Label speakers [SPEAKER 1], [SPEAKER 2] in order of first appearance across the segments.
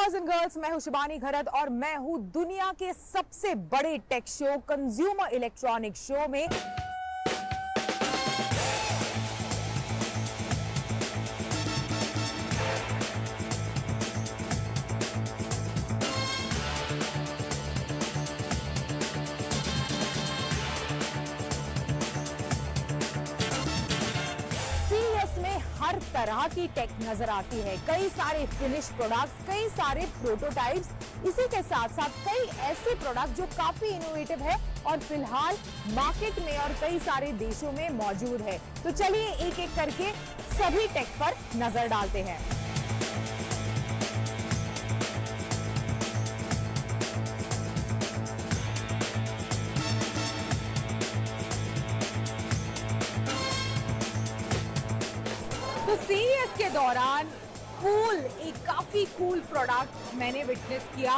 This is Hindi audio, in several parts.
[SPEAKER 1] बॉयज एंड गर्ल्स, मैं हूं शिबानी घरत और मैं हूं दुनिया के सबसे बड़े tech show consumer electronic show में। हर तरह की टेक नजर आती है, कई सारे फिनिश प्रोडक्ट्स, कई सारे प्रोटोटाइप्स, इसी के साथ साथ कई ऐसे प्रोडक्ट जो काफी इनोवेटिव है और फिलहाल मार्केट में और कई सारे देशों में मौजूद है। तो चलिए एक एक करके सभी टेक पर नजर डालते हैं। तो सीईएस के दौरान एक काफी कूल प्रोडक्ट मैंने विटनेस किया।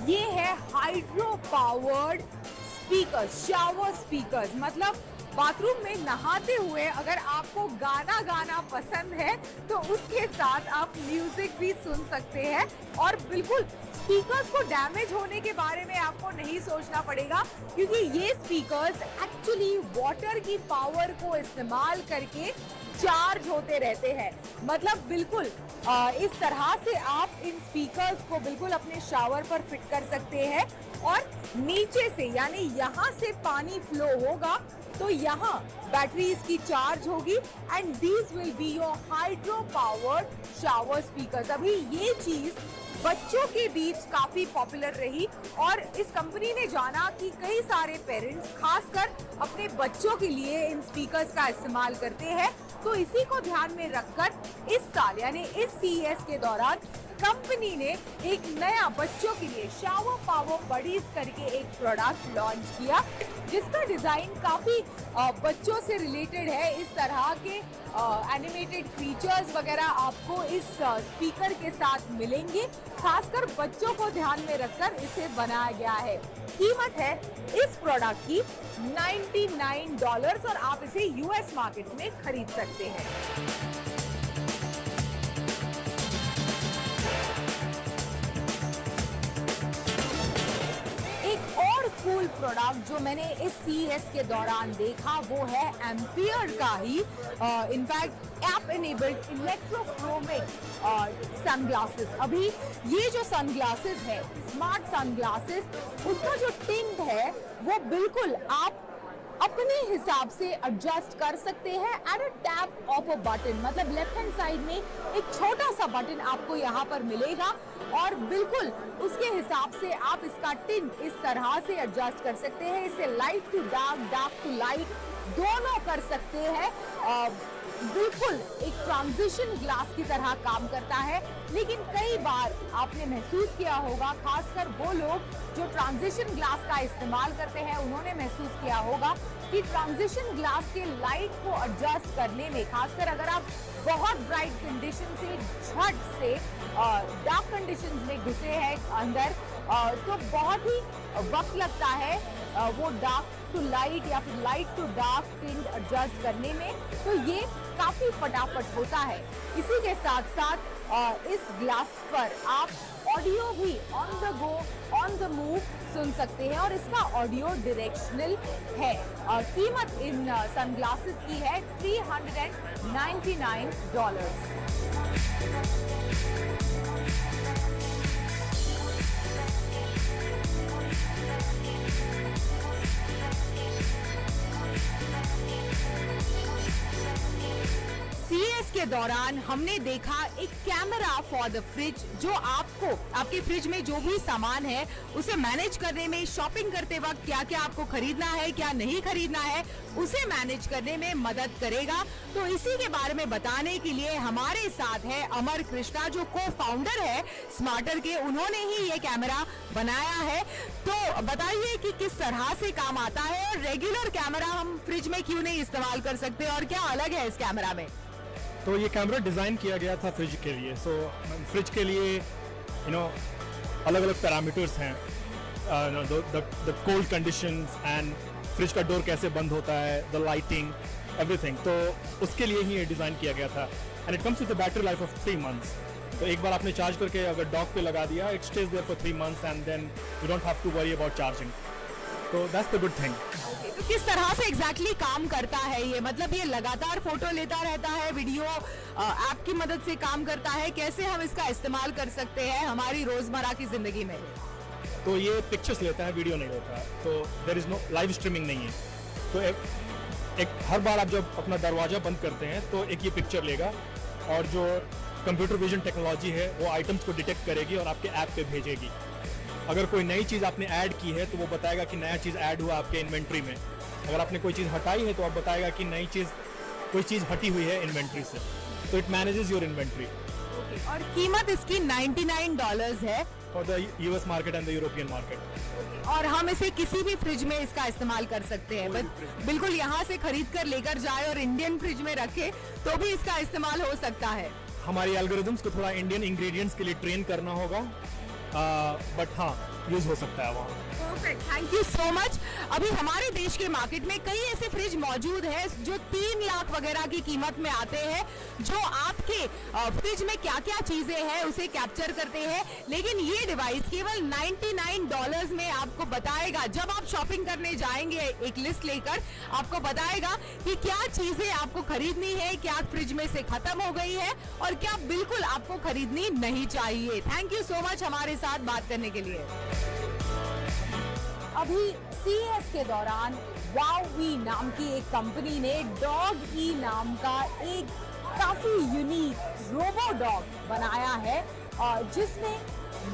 [SPEAKER 1] ये है hydro powered speaker, shower speakers. मतलब बाथरूम में नहाते हुए अगर आपको गाना गाना पसंद है तो उसके साथ आप म्यूजिक भी सुन सकते हैं और बिल्कुल स्पीकर्स को डैमेज होने के बारे में आपको नहीं सोचना पड़ेगा, क्योंकि ये स्पीकर्स एक्चुअली वाटर की पावर को इस्तेमाल करके चार्ज होते रहते हैं। मतलब बिल्कुल इस तरह से आप इन स्पीकर्स को बिल्कुल अपने शावर पर फिट कर सकते हैं और नीचे से यानी यहाँ से पानी फ्लो होगा तो यहाँ बैटरी इसकी चार्ज होगी and these will be your hydro powered shower speakers. अभी ये चीज बच्चों के बीच काफी पॉपुलर रही और इस कंपनी ने जाना कि कई सारे पेरेंट्स खासकर अपने बच्चों के लिए इन स्पीकर्स का इस्तेमाल करते हैं। तो इसी को ध्यान में रखकर इस साल यानी इस सीईएस के दौरान कंपनी ने एक नया बच्चों के लिए शावर पावर बडीज करके एक प्रोडक्ट लॉन्च किया, जिसका डिजाइन काफी बच्चों से रिलेटेड है। इस तरह के एनिमेटेड फीचर्स वगैरह आपको इस स्पीकर के साथ मिलेंगे। खासकर बच्चों को ध्यान में रखकर इसे बनाया गया है। कीमत है इस प्रोडक्ट की $99 और आप इसे यूएस मार्केट में खरीद सकते हैं। कूल प्रोडक्ट जो मैंने इस सीईएस के दौरान देखा वो है एम्पियर का ही in fact app enabled electrochromic sunglasses. अभी ये जो सनग्लासेस है, स्मार्ट सनग्लासेस, उसका जो टिंट है वो बिल्कुल आप अपने हिसाब से एडजस्ट कर सकते हैं at a tap of a button. मतलब लेफ्ट हैंड साइड में एक छोटा सा बटन आपको यहाँ पर मिलेगा और बिल्कुल उसके हिसाब से आप इसका टिंट इस तरह से एडजस्ट कर सकते हैं। इसे light to dark, dark to light दोनों कर सकते हैं। बिल्कुल एक ट्रांजिशन ग्लास की तरह काम करता है। लेकिन कई बार आपने महसूस किया होगा, खासकर वो लोग जो ट्रांजिशन ग्लास का इस्तेमाल करते हैं उन्होंने महसूस किया होगा कि ट्रांजिशन ग्लास के लाइट को एडजस्ट करने में, खासकर अगर आप बहुत ब्राइट कंडीशन से झट से डार्क कंडीशन में घुसे हैं अंदर, तो बहुत ही वक्त लगता है वो डार्क टू लाइट या फिर light to dark tint adjust करने में। तो ये काफी फटाफट होता है। इसी के साथ साथ इस ग्लास पर आप ऑडियो भी on the go, on the move सुन सकते हैं और इसका ऑडियो डायरेक्शनल है। कीमत इन सनग्लासेस की है $399। सीईएस के दौरान हमने देखा एक कैमरा फॉर द फ्रिज, जो आपको आपके फ्रिज में जो भी सामान है उसे मैनेज करने में, शॉपिंग करते वक्त क्या क्या आपको खरीदना है, क्या नहीं खरीदना है, उसे मैनेज करने में मदद करेगा। तो इसी के बारे में बताने के लिए हमारे साथ है अमर कृष्णा, जो को फाउंडर है स्मार्टर के। उन्होंने ही ये कैमरा बनाया है। तो बताइए कि किस तरह से काम आता है और रेगुलर कैमरा हम फ्रिज में क्यों नहीं इस्तेमाल कर सकते और क्या अलग है इस कैमरा में।
[SPEAKER 2] तो ये कैमरा डिज़ाइन किया गया था फ्रिज के लिए। फ्रिज के लिए अलग अलग पैरामीटर्स हैं, the cold conditions and fridge का डोर कैसे बंद होता है, द लाइटिंग, एवरीथिंग। तो उसके लिए ही ये डिज़ाइन किया गया था and it comes with the battery life of 3 months। तो एक बार आपने चार्ज करके अगर डॉग पे लगा दिया, it stays there for 3 months and then you don't have to worry about charging. तो दैट्स द गुड थिंग.
[SPEAKER 1] तो किस तरह से एग्जैक्टली काम करता है ये, मतलब ये लगातार फोटो लेता रहता है, वीडियो ऐप की मदद से काम करता है, कैसे हम इसका इस्तेमाल कर सकते हैं हमारी रोजमर्रा की जिंदगी में?
[SPEAKER 2] तो ये पिक्चर्स लेता है, वीडियो नहीं लेता है. तो there is no live streaming नहीं है. तो एक हर बार आप जब अपना दरवाज़ा बंद करते हैं तो एक ये पिक्चर लेगा और जो कंप्यूटर विजन टेक्नोलॉजी है वो आइटम्स को डिटेक्ट करेगी और आपके ऐप पे भेजेगी. अगर कोई नई चीज़ आपने ऐड की है तो वो बताएगा कि नया चीज़ ऐड हुआ आपके इन्वेंट्री में. अगर आपने कोई चीज़ हटाई है तो आप बताएगा कि नई चीज़ कोई चीज़ हटी हुई है इन्वेंट्री से. तो इट मैनेजेस योर इन्वेंट्री.
[SPEAKER 1] और कीमत इसकी $99 है
[SPEAKER 2] for the US market and the European market.
[SPEAKER 1] और हम इसे किसी भी फ्रिज में इसका इस्तेमाल कर सकते हैं. बिल्कुल यहाँ से खरीद कर लेकर जाए और इंडियन फ्रिज में रखे तो भी इसका इस्तेमाल हो सकता है.
[SPEAKER 2] हमारी एल्गोरिथम्स को थोड़ा इंडियन इंग्रेडिएंट्स के लिए ट्रेन करना होगा, बट हाँ यूज हो सकता है वहाँ.
[SPEAKER 1] Perfect, thank you so much. अभी हमारे देश के मार्केट में कई ऐसे फ्रिज मौजूद हैं जो 3 लाख वगैरह की कीमत में आते हैं, जो आपके फ्रिज में क्या क्या चीजें हैं उसे कैप्चर करते हैं. लेकिन ये डिवाइस केवल $99 में आपको बताएगा. जब आप शॉपिंग करने जाएंगे एक लिस्ट लेकर, आपको बताएगा कि क्या चीजें आपको खरीदनी है, क्या फ्रिज में से खत्म हो गई है और क्या बिल्कुल आपको खरीदनी नहीं चाहिए. थैंक यू सो मच हमारे साथ बात करने के लिए. अभी CES के दौरान वाओवी नाम की एक कंपनी ने डॉग ई नाम का एक काफी यूनिक रोबो डॉग बनाया है, जिसमें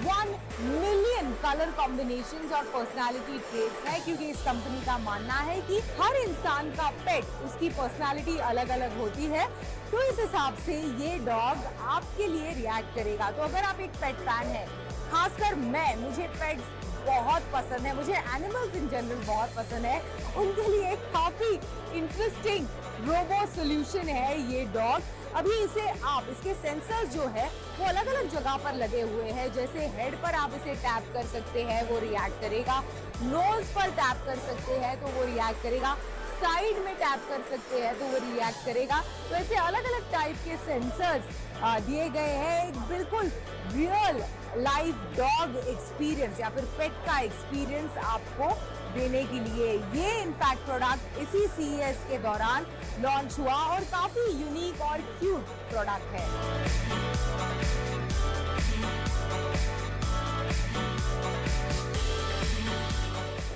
[SPEAKER 1] 1 मिलियन कलर कॉम्बिनेशंस और पर्सनालिटी ट्रेट्स है. क्योंकि इस कंपनी का मानना है कि हर इंसान का पेट उसकी पर्सनालिटी अलग अलग होती है, तो इस हिसाब से ये डॉग आपके लिए रिएक्ट करेगा. तो अगर आप एक पेट फैन है, खासकर मुझे पेट्स बहुत पसंद है, मुझे एनिमल्स इन जनरल बहुत पसंद है, उनके लिए काफी इंटरेस्टिंग रोबो सॉल्यूशन है ये डॉग. अभी इसके सेंसर्स जो है वो अलग अलग जगह पर लगे हुए हैं. जैसे हेड पर आप इसे टैप कर सकते हैं, वो रिएक्ट करेगा. नोज पर टैप कर सकते हैं तो वो रिएक्ट करेगा. साइड में टैप कर सकते हैं तो वो रिएक्ट करेगा. तो ऐसे अलग अलग टाइप के सेंसर्स दिए गए हैं, एक बिल्कुल रियल लाइव डॉग एक्सपीरियंस या फिर पेट का एक्सपीरियंस आपको देने के लिए. ये इनफैक्ट प्रोडक्ट इसी CES के दौरान लॉन्च हुआ और काफी यूनिक और क्यूट प्रोडक्ट है.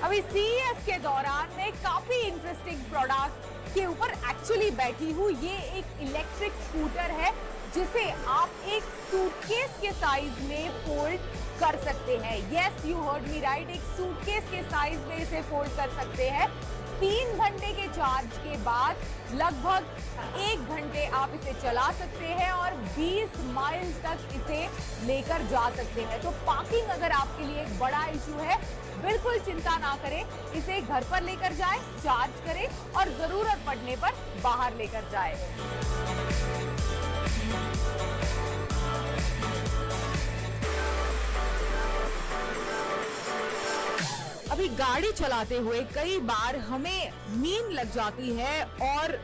[SPEAKER 1] अभी CES के दौरान मैं काफी इंटरेस्टिंग प्रोडक्ट के ऊपर एक्चुअली बैठी हूँ. ये एक इलेक्ट्रिक स्कूटर है जिसे आप एक सूटकेस के साइज में फोल्ड कर सकते हैं. Yes, you heard me right, एक सूटकेस के साइज में इसे फोल्ड कर सकते हैं. 3 घंटे के चार्ज के बाद लगभग 1 घंटे आप इसे चला सकते हैं और 20 माइल्स तक इसे लेकर जा सकते हैं. तो पार्किंग अगर आपके लिए एक बड़ा इशू है, बिल्कुल चिंता ना करें, इसे घर पर लेकर जाएं, चार्ज करें और जरूरत पड़ने पर बाहर लेकर जाएं. अभी गाड़ी चलाते हुए कई बार हमें नींद लग जाती है और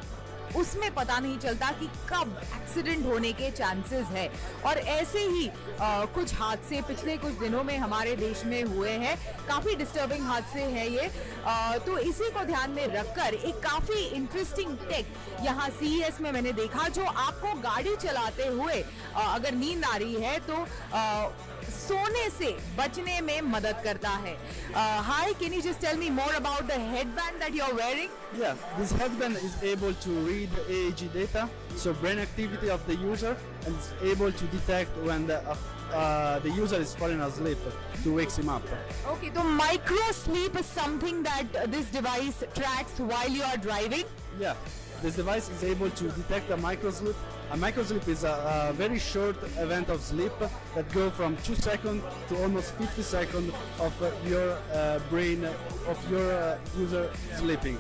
[SPEAKER 1] उसमें पता नहीं चलता कि कब एक्सीडेंट होने के चांसेस है. और ऐसे ही कुछ हादसे पिछले कुछ दिनों में हमारे देश में हुए हैं. काफ़ी डिस्टर्बिंग हादसे हैं ये. तो इसी को ध्यान में रखकर एक काफ़ी इंटरेस्टिंग टेक यहाँ CES में मैंने देखा, जो आपको गाड़ी चलाते हुए अगर नींद आ रही है तो सोने से बचने में मदद करता है. Hi, can you just tell me more about the headband that you're wearing?
[SPEAKER 3] Yeah, this headband is able to read EEG data, so brain activity of the user, and it's able to detect when the user is falling asleep to wake him up.
[SPEAKER 1] Okay, so micro sleep is something that this device tracks while you are driving?
[SPEAKER 3] Yeah, this device is able to detect a microsleep. A microsleep is a very short event of sleep that go from 2 seconds to almost 50 seconds of your brain, of your user sleeping.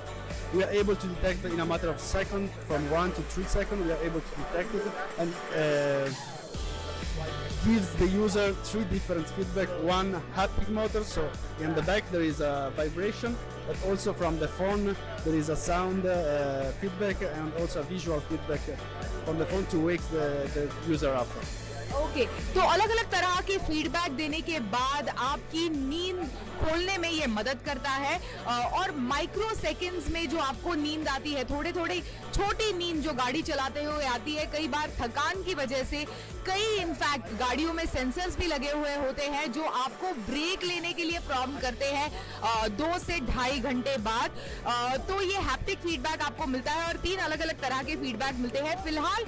[SPEAKER 3] We are able to detect in a matter of seconds, from 1 to 3 seconds, we are able to detect it and gives the user 3 different feedback. One haptic motor, so in the back there is a vibration, but also from the phone there is a sound feedback and also a visual feedback from the phone to wake the user up.
[SPEAKER 1] Okay, तो अलग अलग तरह के फीडबैक देने के बाद आपकी नींद खोलने में ये मदद करता है और माइक्रो सेकंड्स में जो आपको नींद आती है, थोड़े थोड़े छोटी नींद जो गाड़ी चलाते हुए आती है, कई बार थकान की वजह से, कई इनफैक्ट गाड़ियों में सेंसर्स भी लगे हुए होते हैं जो आपको ब्रेक लेने के लिए प्रॉम्प्ट करते हैं 2 से 2.5 घंटे बाद। तो ये हैप्टिक फीडबैक आपको मिलता है और 3 अलग अलग तरह के फीडबैक मिलते हैं। फिलहाल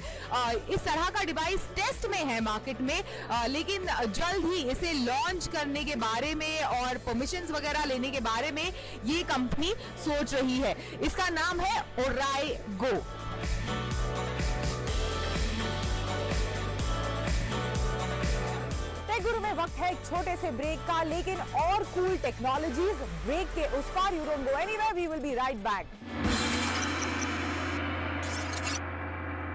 [SPEAKER 1] इस तरह का डिवाइस टेस्ट में है मार्केट में, लेकिन जल्द ही इसे लॉन्च करने के बारे में और परमिशंस वगैरह लेने के बारे में ये कंपनी सोच रही है। इसका नाम है ओराई गो। टेक गुरु में वक्त है एक छोटे से ब्रेक का, लेकिन और कूल टेक्नोलॉजीज ब्रेक के उस पार। You don't go anywhere, we will be right back.